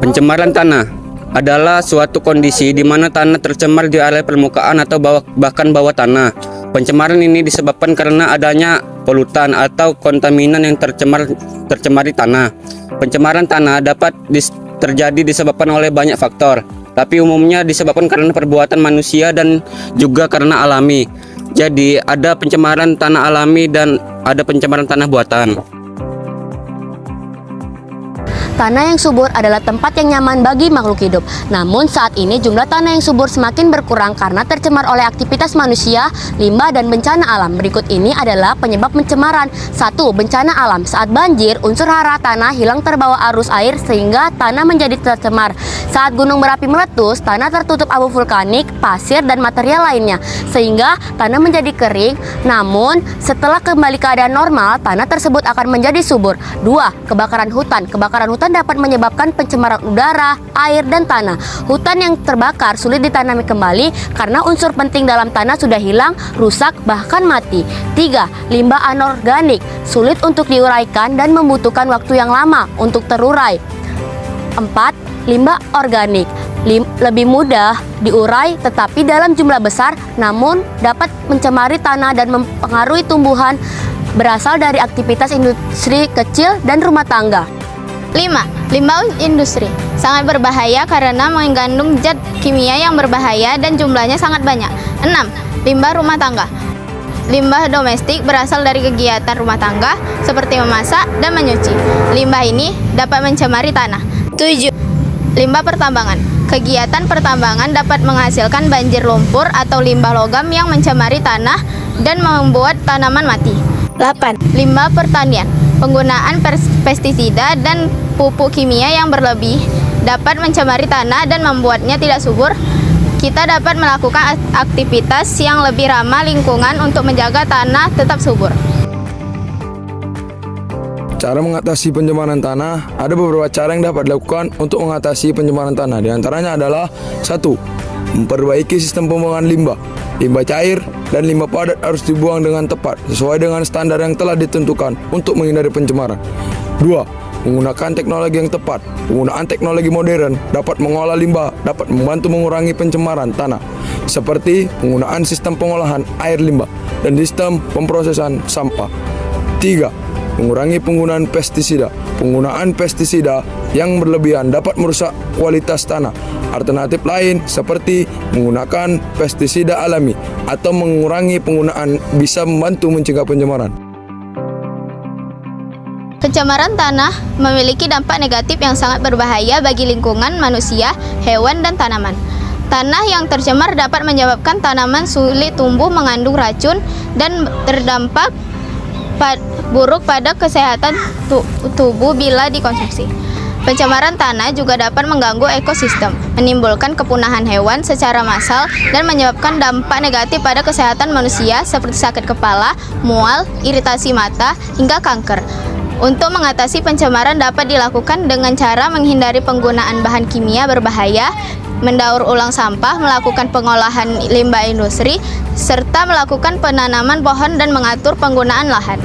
Pencemaran tanah adalah suatu kondisi di mana tanah tercemar di area permukaan atau bahkan bawah tanah. Pencemaran ini disebabkan karena adanya polutan atau kontaminan yang tercemari tanah. Pencemaran tanah dapat terjadi disebabkan oleh banyak faktor, tapi umumnya disebabkan karena perbuatan manusia dan juga karena alami. Jadi ada pencemaran tanah alami dan ada pencemaran tanah buatan. Tanah yang subur adalah tempat yang nyaman bagi makhluk hidup. Namun saat ini jumlah tanah yang subur semakin berkurang karena tercemar oleh aktivitas manusia, limbah, dan bencana alam. Berikut ini adalah penyebab pencemaran. 1. Bencana alam. Saat banjir, unsur hara tanah hilang terbawa arus air sehingga tanah menjadi tercemar. Saat gunung berapi meletus, tanah tertutup abu vulkanik, pasir, dan material lainnya sehingga tanah menjadi kering. Namun setelah kembali keadaan normal, tanah tersebut akan menjadi subur. 2. Kebakaran hutan. Kebakaran hutan dapat menyebabkan pencemaran udara, air, dan tanah. Hutan yang terbakar sulit ditanami kembali karena unsur penting dalam tanah sudah hilang, rusak, bahkan mati. 3. Limbah anorganik. Sulit untuk diuraikan dan membutuhkan waktu yang lama untuk terurai. 4. Limbah organik. Lebih mudah diurai tetapi dalam jumlah besar, namun dapat mencemari tanah dan mempengaruhi tumbuhan berasal dari aktivitas industri kecil dan rumah tangga. 5. Limbah industri sangat berbahaya karena mengandung zat kimia yang berbahaya dan jumlahnya sangat banyak. 6. Limbah rumah tangga. Limbah domestik berasal dari kegiatan rumah tangga seperti memasak dan menyuci. Limbah ini dapat mencemari tanah. 7. Limbah pertambangan. Kegiatan pertambangan dapat menghasilkan banjir lumpur atau limbah logam yang mencemari tanah dan membuat tanaman mati. 8. Limbah pertanian. Penggunaan pestisida dan pupuk kimia yang berlebih dapat mencemari tanah dan membuatnya tidak subur. Kita dapat melakukan aktivitas yang lebih ramah lingkungan untuk menjaga tanah tetap subur. Cara mengatasi pencemaran tanah, ada beberapa cara yang dapat dilakukan untuk mengatasi pencemaran tanah. Di antaranya adalah 1. Memperbaiki sistem pembuangan limbah. Limbah cair dan limbah padat harus dibuang dengan tepat sesuai dengan standar yang telah ditentukan untuk menghindari pencemaran. 2. Menggunakan teknologi yang tepat. Penggunaan teknologi modern dapat mengolah limbah, dapat membantu mengurangi pencemaran tanah, seperti penggunaan sistem pengolahan air limbah dan sistem pemrosesan sampah. 3. Mengurangi penggunaan pestisida. Penggunaan pestisida yang berlebihan dapat merusak kualitas tanah. Alternatif lain seperti menggunakan pestisida alami atau mengurangi penggunaan bisa membantu mencegah pencemaran. Pencemaran tanah memiliki dampak negatif yang sangat berbahaya bagi lingkungan manusia, hewan, dan tanaman. Tanah yang tercemar dapat menyebabkan tanaman sulit tumbuh, mengandung racun, dan terdampak buruk pada kesehatan tubuh bila dikonsumsi. Pencemaran tanah juga dapat mengganggu ekosistem, menimbulkan kepunahan hewan secara massal, dan menyebabkan dampak negatif pada kesehatan manusia seperti sakit kepala, mual, iritasi mata, hingga kanker. Untuk mengatasi pencemaran dapat dilakukan dengan cara menghindari penggunaan bahan kimia berbahaya, mendaur ulang sampah, melakukan pengolahan limbah industri, serta melakukan penanaman pohon dan mengatur penggunaan lahan.